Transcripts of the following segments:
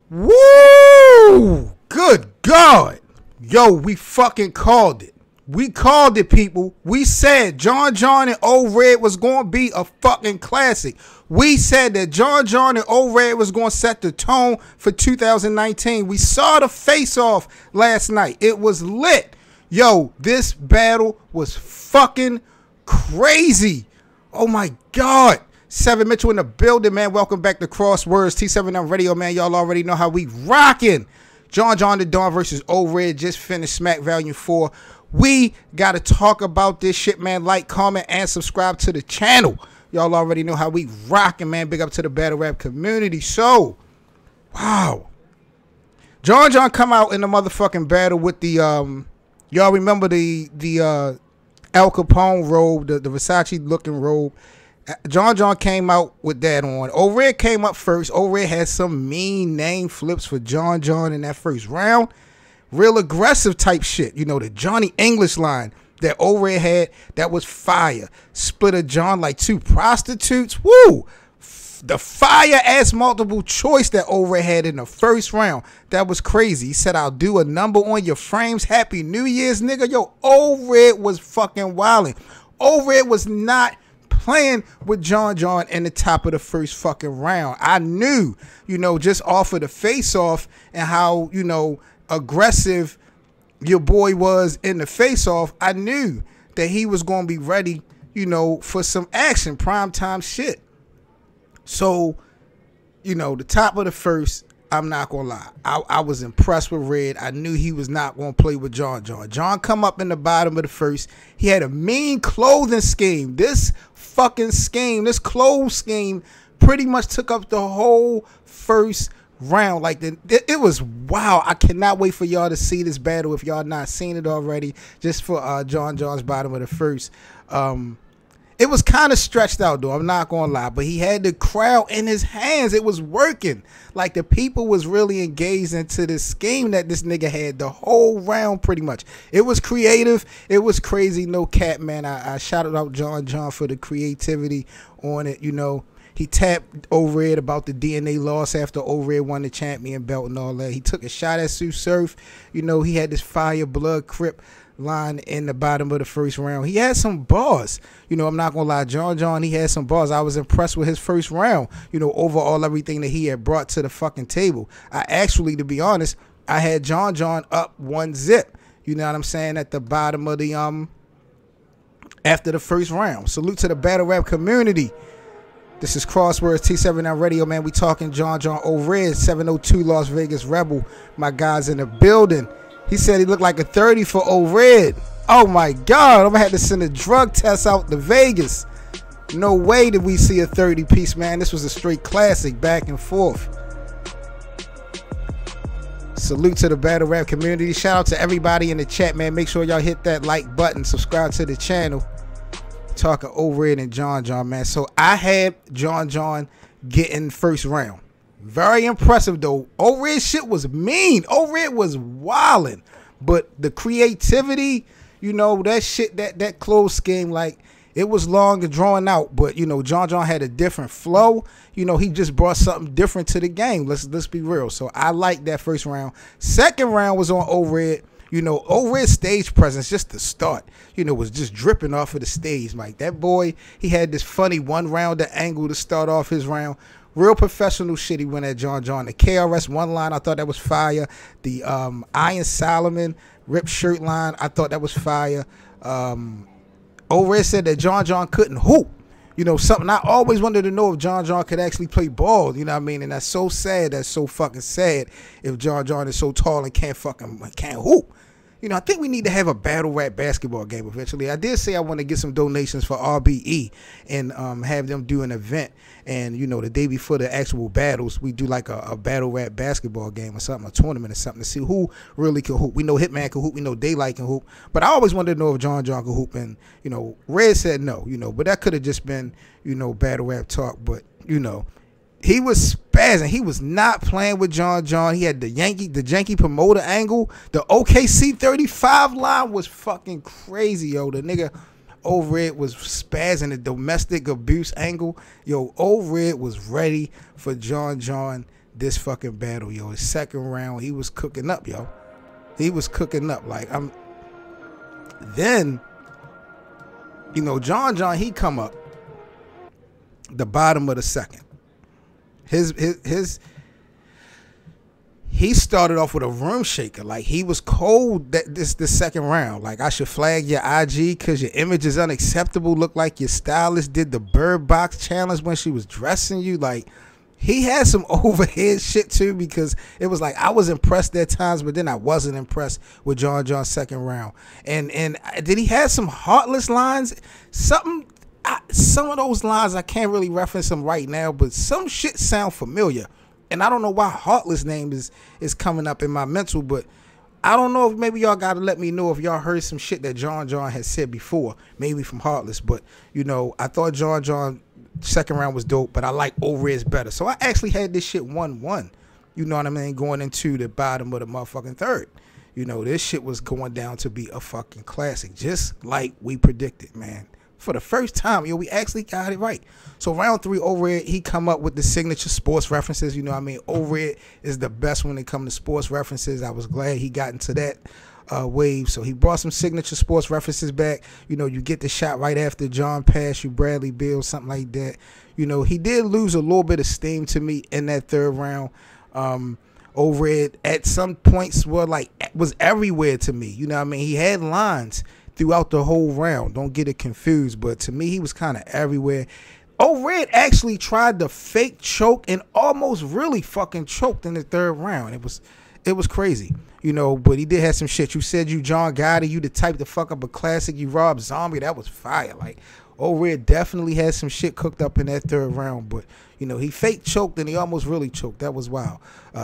Woo! Good God. Yo, we fucking called it. We called it, people. We said John John and Old Red was going to be a fucking classic. We said that John John and Old Red was going to set the tone for 2019. We saw the face-off last night. It was lit. Yo, this battle was fucking crazy. Oh, my God. Seven Mitchell in the building, man. Welcome back to Crosswords T7M Radio, man. Y'all already know how we rocking. John John the Dawn versus Old Red just finished Smack Volume 4. We got to talk about this shit, man. Like, comment, and subscribe to the channel. Y'all already know how we rocking, man. Big up to the battle rap community. So, wow. John John come out in the motherfucking battle with the, y'all remember the Al Capone robe, the Versace looking robe. John John came out with that on. Old Red came up first. Old Red had some mean name flips for John John in that first round. Real aggressive type shit. You know, the Johnny English line that Old Red had, that was fire. Split a John like two prostitutes. Woo! The fire-ass multiple choice that Old Red had in the first round. That was crazy. He said, I'll do a number on your frames. Happy New Year's, nigga. Yo, Old Red was fucking wilding. Old Red was not playing with John John in the top of the first fucking round. I knew, you know, just off of the face-off and how, you know, aggressive your boy was in the face-off, I knew that he was going to be ready, you know, for some action, primetime shit. So, you know, the top of the first, I'm not going to lie, I was impressed with Red. I knew he was not going to play with John John. John come up in the bottom of the first. He had a mean clothing scheme. This fucking scheme, this clothes scheme pretty much took up the whole first round. Like, it was wow. I cannot wait for y'all to see this battle if y'all not seen it already, just for John John's bottom of the first. It was kind of stretched out, though. I'm not going to lie. But he had the crowd in his hands. It was working. Like, the people was really engaged into the scheme that this nigga had the whole round, pretty much. It was creative. It was crazy. No cap, man. I shouted out John John for the creativity on it, you know. He tapped Old Red about the DNA loss after Old Red won the champion belt and all that. He took a shot at Sue Surf. You know, he had this fire blood crip line in the bottom of the first round. He had some bars. You know, I'm not going to lie. John John, he had some bars. I was impressed with his first round, you know, overall everything that he had brought to the fucking table. I actually, to be honest, I had John John up 1-0. You know what I'm saying? At the bottom of the, after the first round. Salute to the battle rap community. This is Crosswords T7M Radio, man. We talking John John Old Red, 702 Las Vegas Rebel. My guys in the building. He said he looked like a 30 for Old Red. Oh my God, I'm gonna have to send a drug test out to Vegas. No way did we see a 30 piece, man. This was a straight classic, back and forth. Salute to the battle rap community. Shout out to everybody in the chat, man. Make sure y'all hit that like button, subscribe to the channel. Talking Old Red and John John, man. So I had John John getting first round. Very impressive, though. Old Red shit was mean. Old Red was wildin'. But the creativity, you know, that shit, that clothes scheme, like, it was long and drawn out. But, you know, John John had a different flow. You know, he just brought something different to the game. Let's be real. So I liked that first round. Second round was on Old Red. You know, Old Red's stage presence, just to start, you know, was just dripping off of the stage. Like, that boy, he had this funny one-rounder angle to start off his round. Real professional shit he went at John John. The KRS one line, I thought that was fire. The Iron Solomon ripped shirt line, I thought that was fire. Old Red said that John John couldn't hoop. You know, something I always wanted to know if John John could actually play ball. You know what I mean? And that's so sad. That's so fucking sad if John John is so tall and can't hoop. You know, I think we need to have a battle rap basketball game eventually. I did say I want to get some donations for RBE and have them do an event. And, you know, the day before the actual battles, we do like a battle rap basketball game or something, a tournament or something to see who really can hoop. We know Hitman can hoop. We know Daylight can hoop. But I always wanted to know if John John could hoop. And, you know, Red said no, you know. But that could have just been, you know, battle rap talk. But, you know, he was spazzing. He was not playing with John John. He had the janky promoter angle. The OKC 35 line was fucking crazy, yo. The nigga Old Red was spazzing the domestic abuse angle. Yo, Old Red was ready for John John this fucking battle, yo. His second round, he was cooking up, yo. He was cooking up. Like, then, you know, John, he come up the bottom of the second. He started off with a room shaker. Like, he was cold the second round. Like, I should flag your IG because your image is unacceptable. Look like your stylist did the Bird Box challenge when she was dressing you. Like, he had some overhead shit too, because it was like I was impressed at times, but then I wasn't impressed with John's second round. And did he have some heartless lines? Some of those lines I can't really reference them right now, but some shit sound familiar. And I don't know why Heartless name is coming up in my mental, but I don't know if maybe y'all got to let me know if y'all heard some shit that John has said before, maybe from Heartless. But, you know, I thought John second round was dope, but I like Overhead's better. So I actually had this shit 1-1, you know what I mean, going into the bottom of the motherfucking third. You know, this shit was going down to be a fucking classic, just like we predicted, man. For the first time, yo, we actually got it right. So round 3, Overhead, he come up with the signature sports references. You know what I mean? Overhead is the best when it comes to sports references. I was glad he got into that wave. So he brought some signature sports references back. You know, you get the shot right after John passed you, Bradley Beal, something like that. You know, he did lose a little bit of steam to me in that third round. Overhead at some points was everywhere to me. You know what I mean? He had lines throughout the whole round. Don't get it confused, but to me, he was kind of everywhere. Overhead actually tried to fake choke and almost really fucking choked in the third round. It was crazy, you know, but he did have some shit. You said you John Gotti, you the type to fuck up a classic, you Rob Zombie. That was fire. Like, Overhead definitely had some shit cooked up in that third round, but, you know, he fake choked and he almost really choked. That was wild.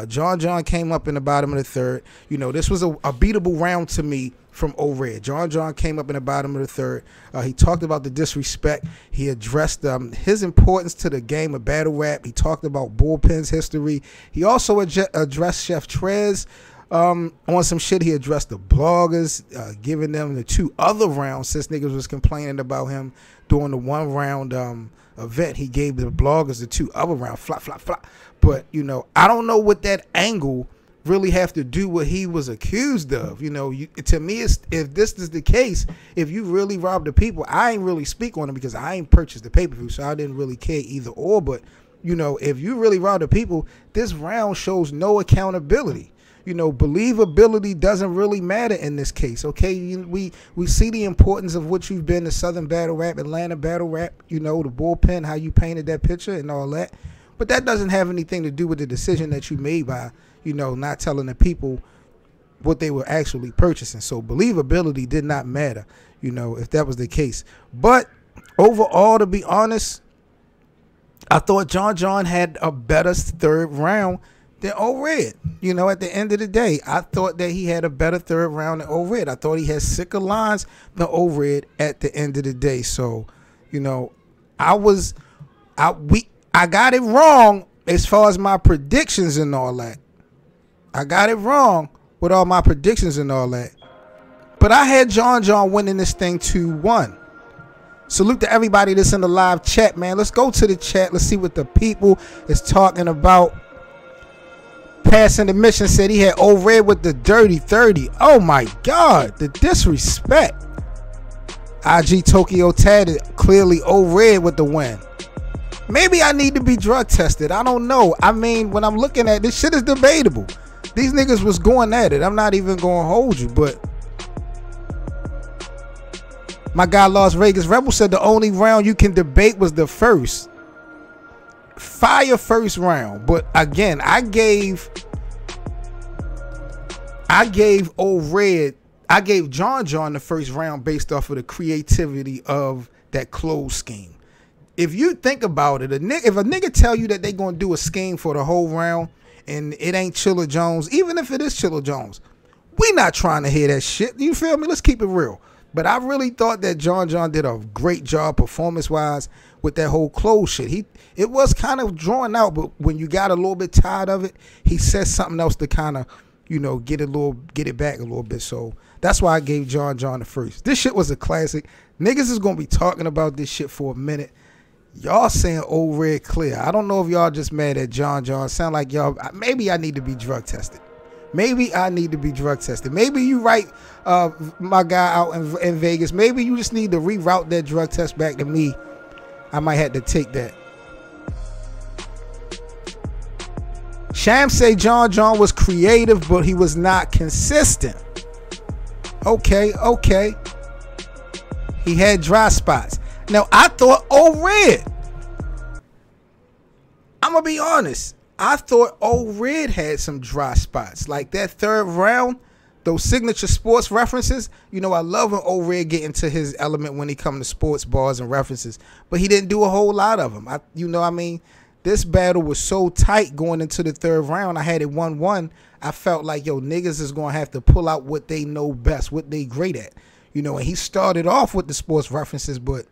John came up in the bottom of the third. You know, this was a beatable round to me from Overhead. John came up in the bottom of the third. He talked about the disrespect. He addressed his importance to the game of battle rap. He talked about Bullpen's history. He also addressed Chef Trez on some shit. He addressed the bloggers, giving them the 2 other rounds since niggas was complaining about him during the 1 round event. He gave the bloggers the 2 other rounds, flop, flop, flop. But, you know, I don't know what that angle really have to do what he was accused of. You know, to me, if this is the case, if you really robbed the people, I ain't really speak on it because I ain't purchased the pay-per-view, so I didn't really care either or. But, you know, if you really robbed the people, this round shows no accountability. You know, believability doesn't really matter in this case, okay? We see the importance of what you've been to Southern Battle Rap, Atlanta Battle Rap, you know, the Bullpen, how you painted that picture and all that. But that doesn't have anything to do with the decision that you made by, you know, not telling the people what they were actually purchasing. So believability did not matter, you know, if that was the case. But overall, to be honest, I thought John had a better third round than Overhead. You know, at the end of the day, I thought that he had a better third round than Overhead. I thought he had sicker lines than Overhead at the end of the day. So, you know, I got it wrong as far as my predictions and all that. I got it wrong with all my predictions and all that. But I had John winning this thing 2-1. Salute to everybody that's in the live chat, man. Let's go to the chat. Let's see what the people is talking about. Passing the mission said he had Overhead with the dirty 30. Oh my God, the disrespect. IG Tokyo tatted clearly Overhead with the win. Maybe I need to be drug tested. I don't know. I mean, when I'm looking at this shit is debatable. These niggas was going at it. I'm not even going to hold you, but my guy Las Vegas Rebel said the only round you can debate was the first. Fire first round. But again, I gave Overhead, I gave John the first round based off of the creativity of that close scheme. If you think about it, if a nigga tell you that they gonna do a scheme for the whole round and it ain't Chilla Jones, even if it is Chilla Jones, we not trying to hear that shit. You feel me? Let's keep it real. But I really thought that John did a great job performance-wise with that whole close shit. It was kind of drawn out, but when you got a little bit tired of it, he said something else to kind of, you know, get it back a little bit. So that's why I gave John the first. This shit was a classic. Niggas is gonna be talking about this shit for a minute. Y'all saying Old Red clear. I don't know if y'all just mad at John John. Sound like y'all, maybe I need to be drug tested. Maybe I need to be drug tested. Maybe you right, my guy out in Vegas. Maybe you just need to reroute that drug test back to me. I might have to take that. Sham say John John was creative, but he was not consistent. Okay. He had dry spots. Now, I thought Old Red. I'm going to be honest. I thought Old Red had some dry spots. Like that third round, those signature sports references. You know, I love when Old Red get into his element when he come to sports bars and references. But he didn't do a whole lot of them. This battle was so tight going into the third round. I had it 1-1. I felt like, yo, niggas is going to have to pull out what they know best, what they great at. You know, and he started off with the sports references, but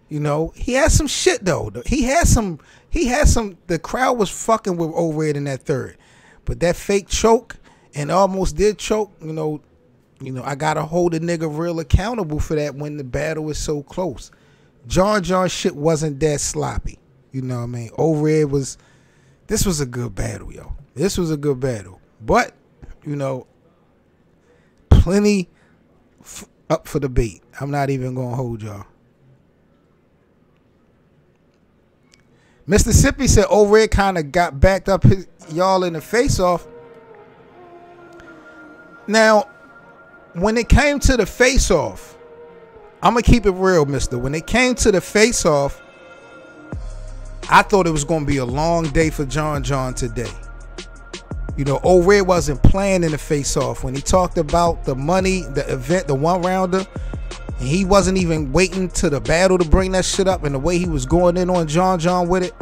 you know, he had some shit though. He had some, the crowd was fucking with Old Red in that third. But that fake choke and almost did choke, you know, I gotta hold a nigga real accountable for that when the battle was so close. John shit wasn't that sloppy. You know what I mean? Old Red this was a good battle, yo. This was a good battle. But, you know, plenty up for debate. I'm not even gonna hold y'all. Mississippi said Old Red kind of got backed up y'all in the face-off. Now, when it came to the face-off, I'm going to keep it real, mister. When it came to the face-off, I thought it was going to be a long day for John today. You know, Old Red wasn't playing in the face-off. When he talked about the money, the event, the one-rounder, and he wasn't even waiting to the battle to bring that shit up, and the way he was going in on John with it.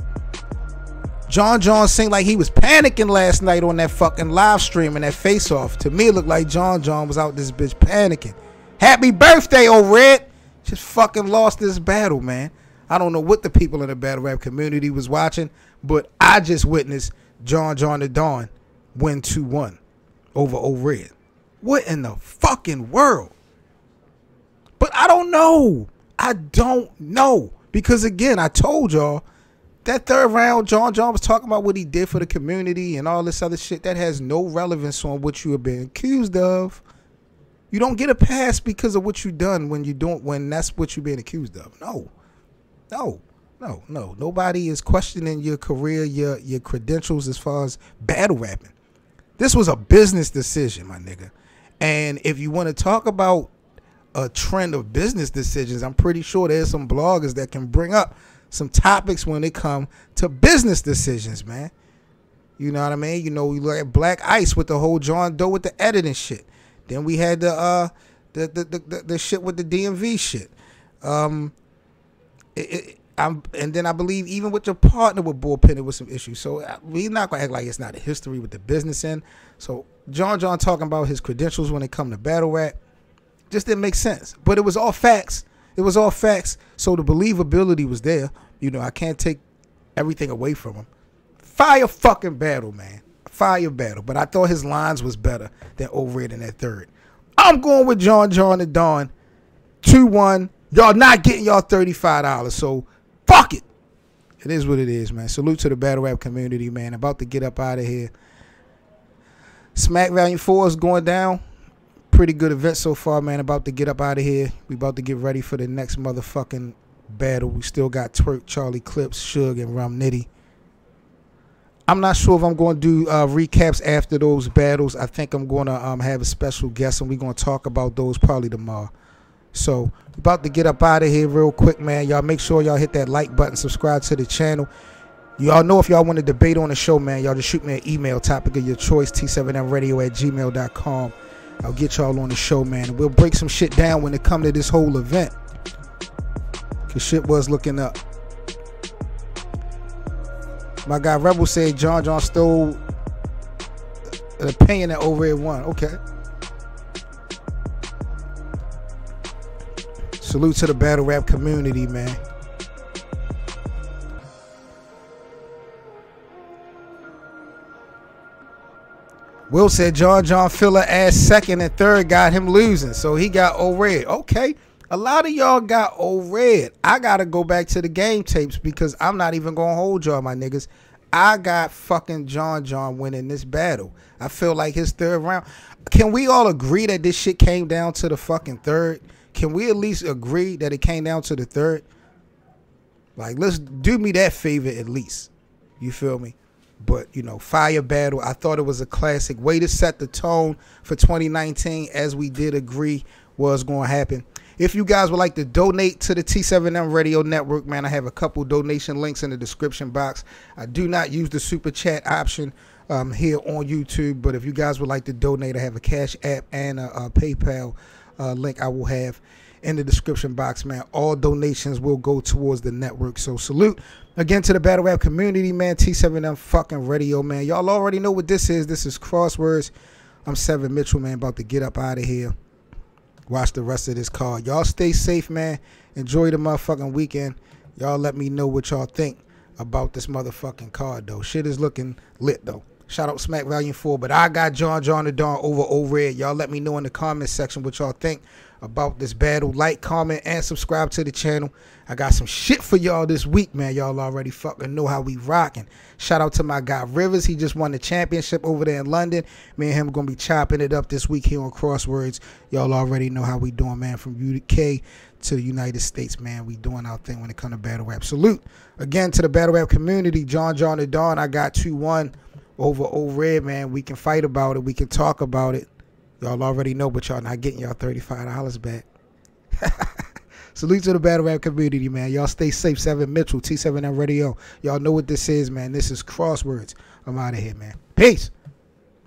John seemed like he was panicking last night on that fucking live stream and that face-off. To me, it looked like John was out this bitch panicking. Happy birthday, Old Red. Just fucking lost this battle, man. I don't know what the people in the battle rap community was watching, but I just witnessed John the Don win 2-1 over Old Red. What in the fucking world? But I don't know. Because again, I told y'all that third round, John was talking about what he did for the community and all this other shit that has no relevance on what you have been accused of. You don't get a pass because of what you done when that's what you're being accused of. No. Nobody is questioning your career, your credentials as far as battle rapping. This was a business decision, my nigga. And if you want to talk about a trend of business decisions, I'm pretty sure there's some bloggers that can bring up some topics when it come to business decisions, man. You know what I mean? You know, we look at Black Ice with the whole John Doe with the editing shit. Then we had the shit with the DMV shit. And then I believe even with your partner with Bullpen, there was some issues. So we're not gonna act like it's not a history with the business end. So John talking about his credentials when it come to battle rap just didn't make sense. But it was all facts. So the believability was there. You know, I can't take everything away from him. Fire fucking battle, man. Fire battle. But I thought his lines was better than Old Red in that third. I'm going with John the Don. 2-1. Y'all not getting y'all $35. So fuck it. It is what it is, man. Salute to the battle rap community, man. About to get up out of here. Smack Volume 4 is going down. Pretty good event so far, man. About to get up out of here. We about to get ready for the next motherfucking battle. We still got Twerk, Charlie Clips, Suge, and Rum Nitty. I'm not sure if I'm going to do recaps after those battles. I think I'm going to have a special guest, and we're going to talk about those probably tomorrow. So, about to get up out of here real quick, man. Y'all make sure y'all hit that like button, subscribe to the channel. Y'all know if y'all want to debate on the show, man, y'all just shoot me an email, topic of your choice, t7mradio@gmail.com. I'll get y'all on the show, man. We'll break some shit down when it come to this whole event. Because shit was looking up. My guy Rebel said John stole an opinion that Old Red won. Okay. Salute to the battle rap community, man. Will said John filler ass second and third got him losing, so he got Old Red. Okay, A lot of y'all got old red. I got to go back to the game tapes because I'm not even going to hold y'all, my niggas. I got fucking John winning this battle. I feel like his third round. Can we all agree that this shit came down to the fucking third? Can we at least agree that it came down to the third? Like, let's do me that favor at least. You feel me? But, you know, fire battle. I thought it was a classic. Way to set the tone for 2019, as we did agree was going to happen. If you guys would like to donate to the T7M Radio Network, man, I have a couple donation links in the description box. I do not use the super chat option here on YouTube, but if you guys would like to donate, I have a Cash App and a PayPal link I will have in the description box, man. All donations will go towards the network. So salute again to the battle rap community, man. T7M fucking radio, man. Y'all already know what this is. This is Crosswords. I'm Seven Mitchell, man, about to get up out of here. Watch the rest of this card. Y'all stay safe, man. Enjoy the motherfucking weekend. Y'all let me know what y'all think about this motherfucking card, though. Shit is looking lit, though. Shout out Smack Volume 4. But I got John the Don over Red. Y'all let me know in the comment section what y'all think about this battle. Like, comment, and subscribe to the channel. I got some shit for y'all this week, man. Y'all already fucking know how we rocking. Shout out to my guy Rivers. He just won the championship over there in London. Me and him going to be chopping it up this week here on Crosswords. Y'all already know how we doing, man. From UK to the United States, man. We doing our thing when it comes to battle rap. Salute again to the battle rap community. John the Don. I got 2-1 over Old Red, man. We can fight about it. We can talk about it. Y'all already know, but y'all not getting y'all $35 back. Salute to the battle rap community, man. Y'all stay safe. Seven Mitchell, T7M Radio. Y'all know what this is, man. This is Crosswords. I'm out of here, man. Peace.